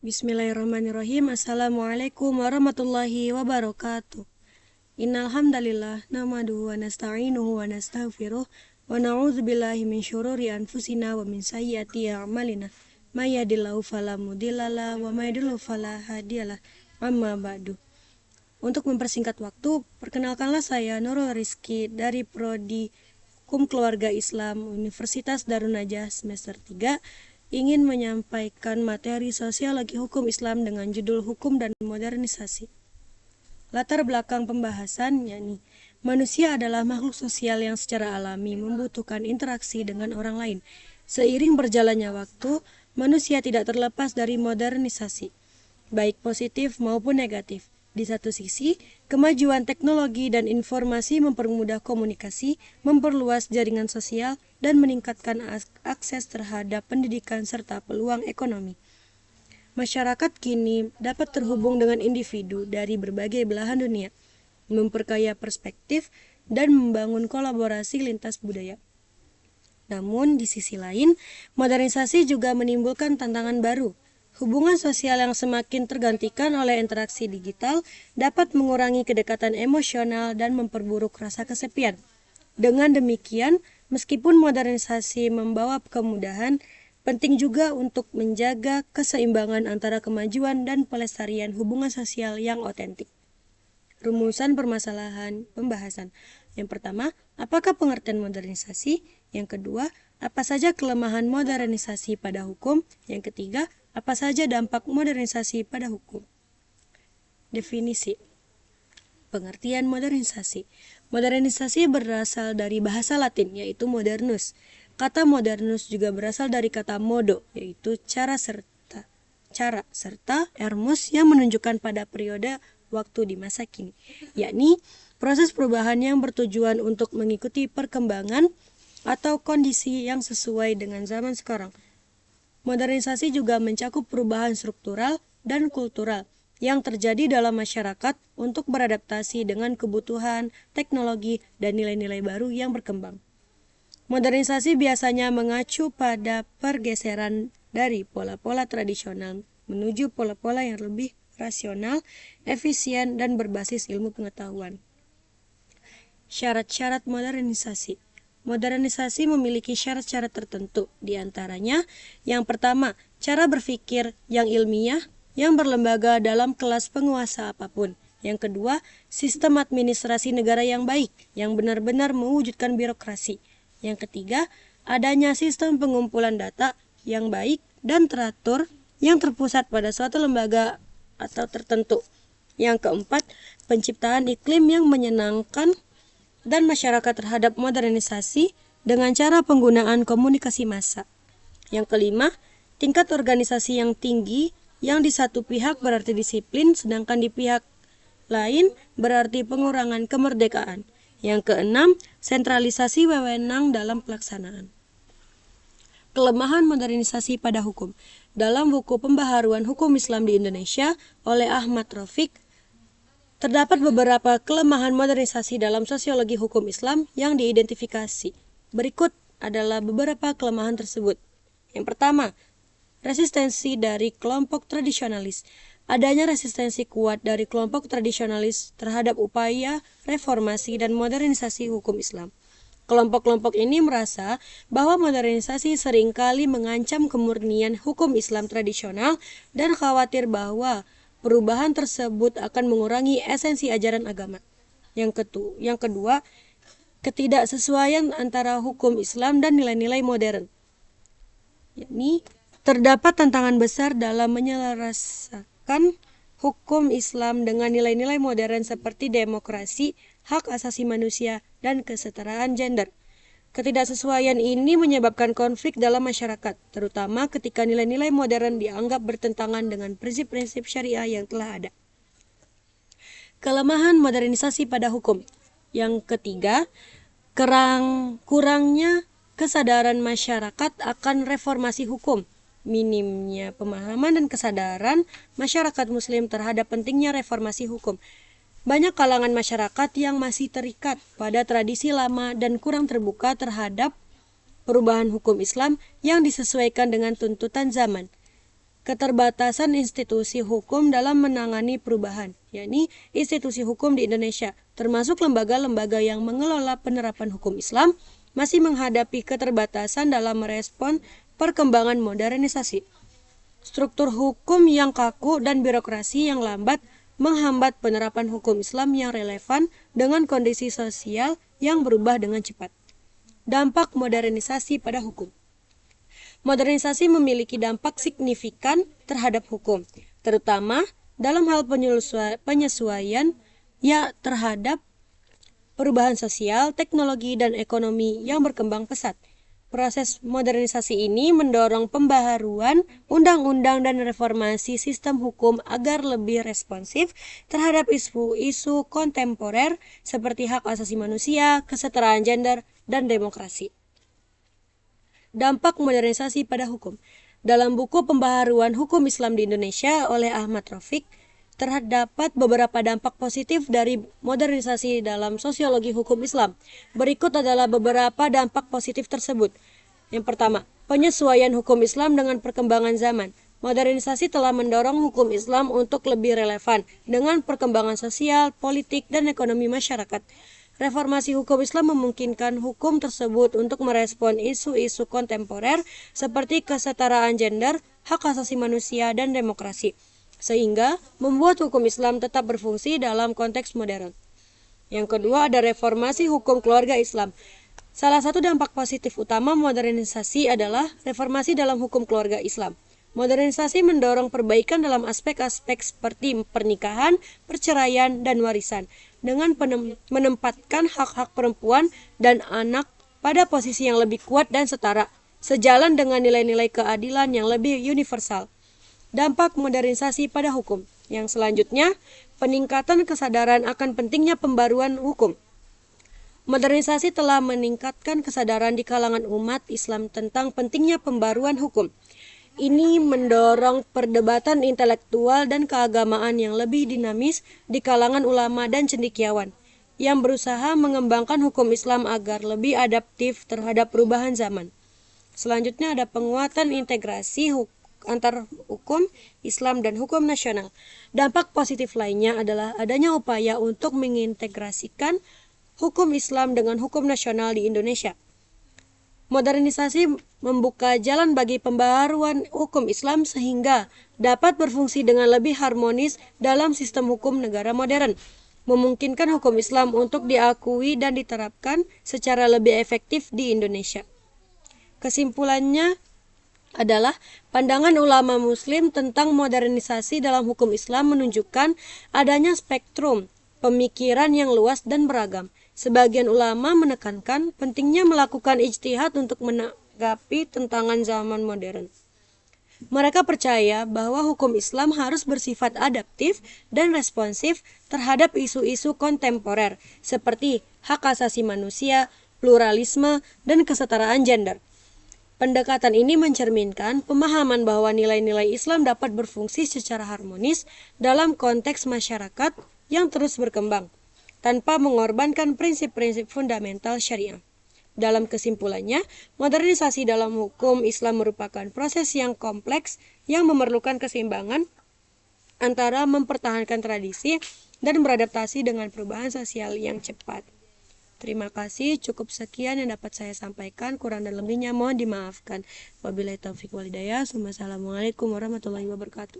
Bismillahirrahmanirrahim. Assalamualaikum warahmatullahi wabarakatuh. Innal hamdalillah nahmaduhu wa nasta'inuhu wa nastaghfiruh wa na'udzubillahi min syururi anfusina wa min sayyiati a'malina. May yahdihillahu fala mudhillalah wa may yudhlil fala hadiyalah. Amma ba'du. Untuk mempersingkat waktu, perkenalkanlah saya Nurul Rizky dari Prodi Hukum Keluarga Islam Universitas Darun Najah semester 3, ingin menyampaikan materi sosiologi hukum Islam dengan judul Hukum dan Modernisasi. Latar belakang pembahasan yakni manusia adalah makhluk sosial yang secara alami membutuhkan interaksi dengan orang lain. Seiring berjalannya waktu, manusia tidak terlepas dari modernisasi, baik positif maupun negatif. Di satu sisi, kemajuan teknologi dan informasi mempermudah komunikasi, memperluas jaringan sosial, dan meningkatkan akses terhadap pendidikan serta peluang ekonomi. Masyarakat kini dapat terhubung dengan individu dari berbagai belahan dunia, memperkaya perspektif, dan membangun kolaborasi lintas budaya. Namun, di sisi lain, modernisasi juga menimbulkan tantangan baru. Hubungan sosial yang semakin tergantikan oleh interaksi digital dapat mengurangi kedekatan emosional dan memperburuk rasa kesepian. Dengan demikian, meskipun modernisasi membawa kemudahan, penting juga untuk menjaga keseimbangan antara kemajuan dan pelestarian hubungan sosial yang otentik. Rumusan permasalahan pembahasan. Yang pertama, apakah pengertian modernisasi? Yang kedua, apa saja kelemahan modernisasi pada hukum? Yang ketiga, apa saja dampak modernisasi pada hukum? Definisi. Pengertian modernisasi. Modernisasi berasal dari bahasa Latin, yaitu modernus. Kata modernus juga berasal dari kata modo, yaitu cara serta ermus yang menunjukkan pada periode waktu di masa kini, yakni proses perubahan yang bertujuan untuk mengikuti perkembangan atau kondisi yang sesuai dengan zaman sekarang. Modernisasi juga mencakup perubahan struktural dan kultural yang terjadi dalam masyarakat untuk beradaptasi dengan kebutuhan, teknologi, dan nilai-nilai baru yang berkembang. Modernisasi biasanya mengacu pada pergeseran dari pola-pola tradisional menuju pola-pola yang lebih rasional, efisien, dan berbasis ilmu pengetahuan. Syarat-syarat modernisasi. Modernisasi memiliki syarat-syarat tertentu, di antaranya yang pertama, cara berpikir yang ilmiah yang berlembaga dalam kelas penguasa apapun. Yang kedua, sistem administrasi negara yang baik yang benar-benar mewujudkan birokrasi. Yang ketiga, adanya sistem pengumpulan data yang baik dan teratur yang terpusat pada suatu lembaga atau tertentu. Yang keempat, penciptaan iklim yang menyenangkan dan masyarakat terhadap modernisasi dengan cara penggunaan komunikasi massa. Yang kelima, tingkat organisasi yang tinggi yang di satu pihak berarti disiplin, sedangkan di pihak lain berarti pengurangan kemerdekaan. Yang keenam, sentralisasi wewenang dalam pelaksanaan. Kelemahan modernisasi pada hukum. Dalam buku Pembaharuan Hukum Islam di Indonesia oleh Ahmad Rafiq, terdapat beberapa kelemahan modernisasi dalam sosiologi hukum Islam yang diidentifikasi. Berikut adalah beberapa kelemahan tersebut. Yang pertama, resistensi dari kelompok tradisionalis. Adanya resistensi kuat dari kelompok tradisionalis terhadap upaya reformasi dan modernisasi hukum Islam. Kelompok-kelompok ini merasa bahwa modernisasi seringkali mengancam kemurnian hukum Islam tradisional dan khawatir bahwa perubahan tersebut akan mengurangi esensi ajaran agama. Yang kedua, ketidaksesuaian antara hukum Islam dan nilai-nilai modern. Yakni, terdapat tantangan besar dalam menyelaraskan hukum Islam dengan nilai-nilai modern seperti demokrasi, hak asasi manusia, dan kesetaraan gender. Ketidaksesuaian ini menyebabkan konflik dalam masyarakat, terutama ketika nilai-nilai modern dianggap bertentangan dengan prinsip-prinsip syariah yang telah ada. Kelemahan modernisasi pada hukum. Yang ketiga, kurangnya kesadaran masyarakat akan reformasi hukum. Minimnya pemahaman dan kesadaran masyarakat Muslim terhadap pentingnya reformasi hukum. Banyak kalangan masyarakat yang masih terikat pada tradisi lama dan kurang terbuka terhadap perubahan hukum Islam yang disesuaikan dengan tuntutan zaman. keterbatasan institusi hukum dalam menangani perubahan, yakni institusi hukum di Indonesia, termasuk lembaga-lembaga yang mengelola penerapan hukum Islam, masih menghadapi keterbatasan dalam merespon perkembangan modernisasi. Struktur hukum yang kaku dan birokrasi yang lambat menghambat penerapan hukum Islam yang relevan dengan kondisi sosial yang berubah dengan cepat. Dampak modernisasi pada hukum. Modernisasi memiliki dampak signifikan terhadap hukum, terutama dalam hal penyesuaian terhadap perubahan sosial, teknologi, dan ekonomi yang berkembang pesat. Proses modernisasi ini mendorong pembaharuan undang-undang dan reformasi sistem hukum agar lebih responsif terhadap isu-isu kontemporer seperti hak asasi manusia, kesetaraan gender, dan demokrasi. Dampak modernisasi pada hukum. Dalam buku Pembaharuan Hukum Islam di Indonesia oleh Ahmad Rafiq, terdapat beberapa dampak positif dari modernisasi dalam sosiologi hukum Islam. Berikut adalah beberapa dampak positif tersebut. Yang pertama, penyesuaian hukum Islam dengan perkembangan zaman. Modernisasi telah mendorong hukum Islam untuk lebih relevan dengan perkembangan sosial, politik, dan ekonomi masyarakat. Reformasi hukum Islam memungkinkan hukum tersebut untuk merespon isu-isu kontemporer seperti kesetaraan gender, hak asasi manusia, dan demokrasi, sehingga membuat hukum Islam tetap berfungsi dalam konteks modern. Yang kedua, ada reformasi hukum keluarga Islam. Salah satu dampak positif utama modernisasi adalah reformasi dalam hukum keluarga Islam. Modernisasi mendorong perbaikan dalam aspek-aspek seperti pernikahan, perceraian, dan warisan, dengan menempatkan hak-hak perempuan dan anak pada posisi yang lebih kuat dan setara, sejalan dengan nilai-nilai keadilan yang lebih universal. Dampak modernisasi pada hukum. Yang selanjutnya, peningkatan kesadaran akan pentingnya pembaruan hukum. Modernisasi telah meningkatkan kesadaran di kalangan umat Islam tentang pentingnya pembaruan hukum. Ini mendorong perdebatan intelektual dan keagamaan yang lebih dinamis di kalangan ulama dan cendekiawan, yang berusaha mengembangkan hukum Islam agar lebih adaptif terhadap perubahan zaman. Selanjutnya ada penguatan integrasi antar hukum Islam dan hukum nasional. Dampak positif lainnya adalah adanya upaya untuk mengintegrasikan hukum Islam dengan hukum nasional di Indonesia. Modernisasi membuka jalan bagi pembaharuan hukum Islam sehingga dapat berfungsi dengan lebih harmonis dalam sistem hukum negara modern, memungkinkan hukum Islam untuk diakui dan diterapkan secara lebih efektif di Indonesia. Kesimpulannya adalah pandangan ulama muslim tentang modernisasi dalam hukum Islam menunjukkan adanya spektrum pemikiran yang luas dan beragam. Sebagian ulama menekankan pentingnya melakukan ijtihad untuk menanggapi tantangan zaman modern. Mereka percaya bahwa hukum Islam harus bersifat adaptif dan responsif terhadap isu-isu kontemporer seperti hak asasi manusia, pluralisme, dan kesetaraan gender. Pendekatan ini mencerminkan pemahaman bahwa nilai-nilai Islam dapat berfungsi secara harmonis dalam konteks masyarakat yang terus berkembang, tanpa mengorbankan prinsip-prinsip fundamental syariah. Dalam kesimpulannya, modernisasi dalam hukum Islam merupakan proses yang kompleks yang memerlukan keseimbangan antara mempertahankan tradisi dan beradaptasi dengan perubahan sosial yang cepat. Terima kasih, cukup sekian yang dapat saya sampaikan, kurang dan lebihnya mohon dimaafkan. Wabillahi taufiq wal hidayah. Wassalamualaikum warahmatullahi wabarakatuh.